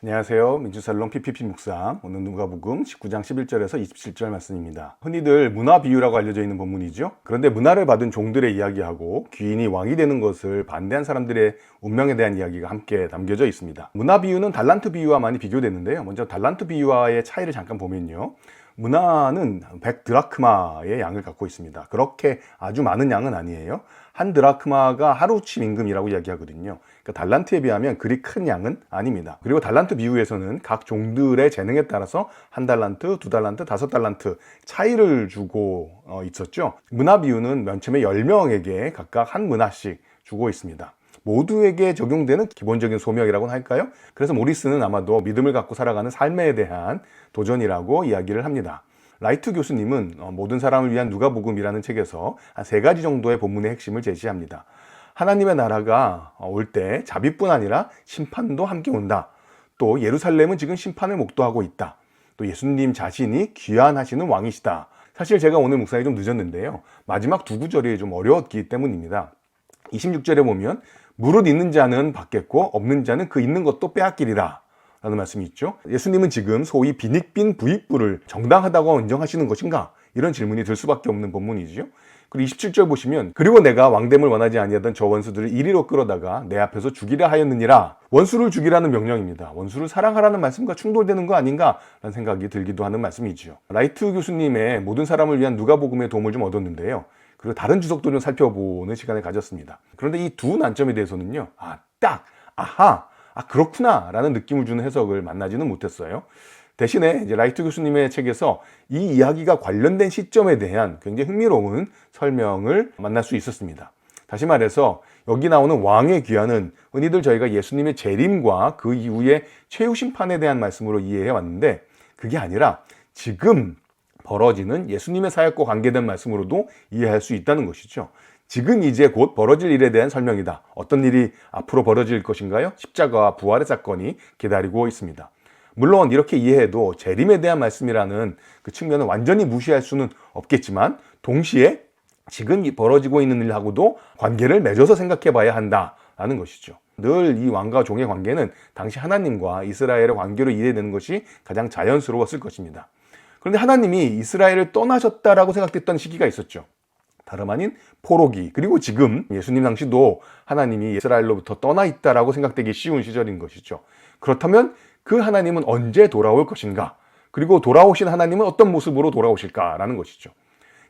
안녕하세요. 민주살롱 PPP 묵상. 오늘 누가복음 19장 11절에서 27절 말씀입니다. 흔히들 문화 비유라고 알려져 있는 본문이죠. 그런데 문화를 받은 종들의 이야기하고 귀인이 왕이 되는 것을 반대한 사람들의 운명에 대한 이야기가 함께 담겨져 있습니다. 문화 비유는 달란트 비유와 많이 비교되는데요. 먼저 달란트 비유와의 차이를 잠깐 보면요. 문화는 100드라크마의 양을 갖고 있습니다. 그렇게 아주 많은 양은 아니에요. 한 드라크마가 하루치 임금이라고 이야기하거든요. 그러니까 달란트에 비하면 그리 큰 양은 아닙니다. 그리고 달란트 비유에서는 각 종들의 재능에 따라서 한 달란트, 두 달란트, 다섯 달란트 차이를 주고 있었죠. 문화 비유는 맨 처음에 10명에게 각각 한 문화씩 주고 있습니다. 모두에게 적용되는 기본적인 소명이라고는 할까요? 그래서 모리스는 아마도 믿음을 갖고 살아가는 삶에 대한 도전이라고 이야기를 합니다. 라이트 교수님은 모든 사람을 위한 누가복음이라는 책에서 한 3가지 정도의 본문의 핵심을 제시합니다. 하나님의 나라가 올 때 자비뿐 아니라 심판도 함께 온다. 또 예루살렘은 지금 심판을 목도하고 있다. 또 예수님 자신이 귀환하시는 왕이시다. 사실 제가 오늘 묵상이 좀 늦었는데요. 마지막 2구절이 좀 어려웠기 때문입니다. 26절에 보면 무릇 있는 자는 받겠고 없는 자는 그 있는 것도 빼앗기리라 라는 말씀이 있죠. 예수님은 지금 소위 빈익빈 부익부를 정당하다고 인정하시는 것인가? 이런 질문이 들 수밖에 없는 본문이죠. 그리고 27절 보시면 그리고 내가 왕됨을 원하지 아니하던 저 원수들을 이리로 끌어다가 내 앞에서 죽이려 하였느니라. 원수를 죽이라는 명령입니다. 원수를 사랑하라는 말씀과 충돌되는 거 아닌가 라는 생각이 들기도 하는 말씀이죠. 라이트 교수님의 모든 사람을 위한 누가복음의 도움을 좀 얻었는데요. 그리고 다른 주석도 좀 살펴보는 시간을 가졌습니다. 그런데 이 두 난점에 대해서는요. 그렇구나 라는 느낌을 주는 해석을 만나지는 못했어요. 대신에 이제 라이트 교수님의 책에서 이 이야기가 관련된 시점에 대한 굉장히 흥미로운 설명을 만날 수 있었습니다. 다시 말해서 여기 나오는 왕의 귀환은 흔히들 저희가 예수님의 재림과 그 이후의 최후 심판에 대한 말씀으로 이해해 왔는데 그게 아니라 지금 벌어지는 예수님의 사역과 관계된 말씀으로도 이해할 수 있다는 것이죠. 지금 이제 곧 벌어질 일에 대한 설명이다. 어떤 일이 앞으로 벌어질 것인가요? 십자가와 부활의 사건이 기다리고 있습니다. 물론 이렇게 이해해도 재림에 대한 말씀이라는 그 측면을 완전히 무시할 수는 없겠지만 동시에 지금 벌어지고 있는 일하고도 관계를 맺어서 생각해 봐야 한다라는 것이죠. 늘 이 왕과 종의 관계는 당시 하나님과 이스라엘의 관계로 이해되는 것이 가장 자연스러웠을 것입니다. 그런데 하나님이 이스라엘을 떠나셨다라고 생각됐던 시기가 있었죠. 다름 아닌 포로기, 그리고 지금 예수님 당시도 하나님이 이스라엘로부터 떠나 있다라고 생각되기 쉬운 시절인 것이죠. 그렇다면 그 하나님은 언제 돌아올 것인가? 그리고 돌아오신 하나님은 어떤 모습으로 돌아오실까라는 것이죠.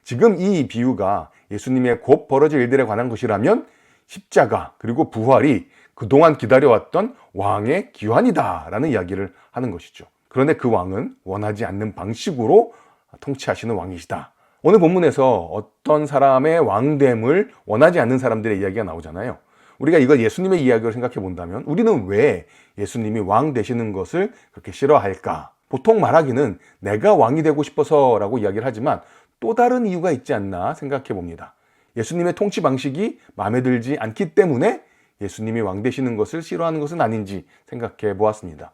지금 이 비유가 예수님의 곧 벌어질 일들에 관한 것이라면 십자가 그리고 부활이 그동안 기다려왔던 왕의 귀환이다라는 이야기를 하는 것이죠. 그런데 그 왕은 원하지 않는 방식으로 통치하시는 왕이시다. 오늘 본문에서 어떤 사람의 왕됨을 원하지 않는 사람들의 이야기가 나오잖아요. 우리가 이걸 예수님의 이야기로 생각해 본다면 우리는 왜 예수님이 왕 되시는 것을 그렇게 싫어할까? 보통 말하기는 내가 왕이 되고 싶어서라고 이야기를 하지만 또 다른 이유가 있지 않나 생각해 봅니다. 예수님의 통치 방식이 마음에 들지 않기 때문에 예수님이 왕 되시는 것을 싫어하는 것은 아닌지 생각해 보았습니다.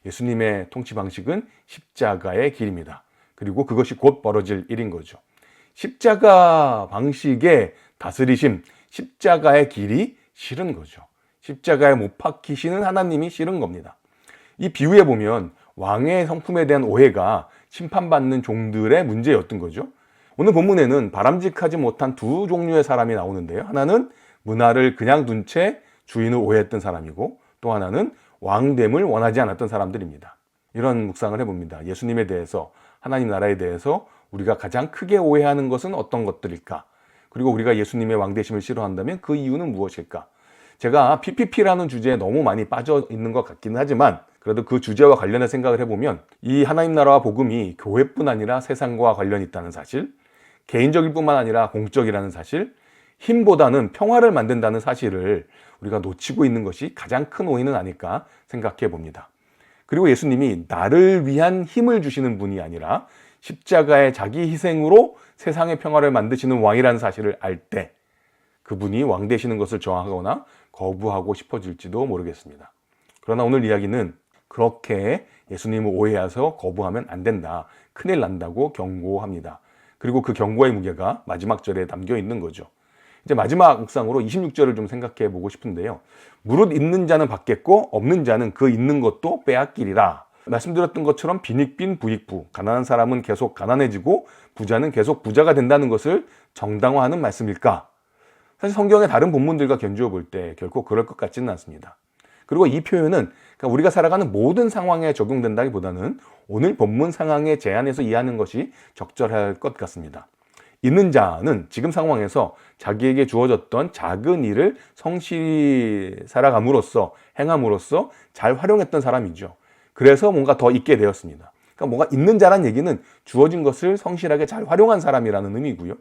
예수님의 통치 방식은 십자가의 길입니다. 그리고 그것이 곧 벌어질 일인 거죠. 십자가 방식의 다스리심, 십자가의 길이 싫은 거죠. 십자가에 못 박히시는 하나님이 싫은 겁니다. 이 비유에 보면 왕의 성품에 대한 오해가 심판받는 종들의 문제였던 거죠. 오늘 본문에는 바람직하지 못한 두 종류의 사람이 나오는데요. 하나는 문화를 그냥 둔 채 주인을 오해했던 사람이고 또 하나는 왕됨을 원하지 않았던 사람들입니다. 이런 묵상을 해봅니다. 예수님에 대해서, 하나님 나라에 대해서 우리가 가장 크게 오해하는 것은 어떤 것들일까? 그리고 우리가 예수님의 왕되심을 싫어한다면 그 이유는 무엇일까? 제가 PPP라는 주제에 너무 많이 빠져 있는 것 같기는 하지만 그래도 그 주제와 관련해 생각을 해보면 이 하나님 나라와 복음이 교회뿐 아니라 세상과 관련이 있다는 사실, 개인적일 뿐만 아니라 공적이라는 사실, 힘보다는 평화를 만든다는 사실을 우리가 놓치고 있는 것이 가장 큰 오해는 아닐까 생각해 봅니다. 그리고 예수님이 나를 위한 힘을 주시는 분이 아니라 십자가의 자기 희생으로 세상의 평화를 만드시는 왕이라는 사실을 알 때 그분이 왕 되시는 것을 저항하거나 거부하고 싶어질지도 모르겠습니다. 그러나 오늘 이야기는 그렇게 예수님을 오해해서 거부하면 안 된다. 큰일 난다고 경고합니다. 그리고 그 경고의 무게가 마지막 절에 담겨 있는 거죠. 이제 마지막 묵상으로 26절을 좀 생각해 보고 싶은데요. 무릇 있는 자는 받겠고 없는 자는 그 있는 것도 빼앗기리라. 말씀드렸던 것처럼 빈익빈 부익부, 가난한 사람은 계속 가난해지고 부자는 계속 부자가 된다는 것을 정당화하는 말씀일까? 사실 성경의 다른 본문들과 견주어 볼 때 결코 그럴 것 같지는 않습니다. 그리고 이 표현은 우리가 살아가는 모든 상황에 적용된다기보다는 오늘 본문 상황에 제한해서 이해하는 것이 적절할 것 같습니다. 있는 자는 지금 상황에서 자기에게 주어졌던 작은 일을 성실히 살아감으로써, 행함으로써 잘 활용했던 사람이죠. 그래서 뭔가 더 있게 되었습니다. 그러니까 뭔가 있는 자란 얘기는 주어진 것을 성실하게 잘 활용한 사람이라는 의미고요.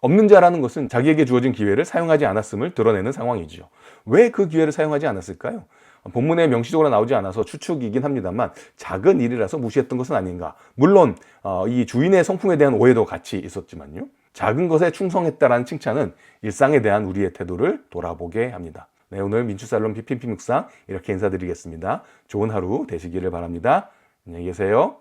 없는 자라는 것은 자기에게 주어진 기회를 사용하지 않았음을 드러내는 상황이죠. 왜 그 기회를 사용하지 않았을까요? 본문에 명시적으로 나오지 않아서 추측이긴 합니다만 작은 일이라서 무시했던 것은 아닌가. 물론 이 주인의 성품에 대한 오해도 같이 있었지만요. 작은 것에 충성했다라는 칭찬은 일상에 대한 우리의 태도를 돌아보게 합니다. 네, 오늘 민추살롬 PPP 묵상 이렇게 인사드리겠습니다. 좋은 하루 되시기를 바랍니다. 안녕히 계세요.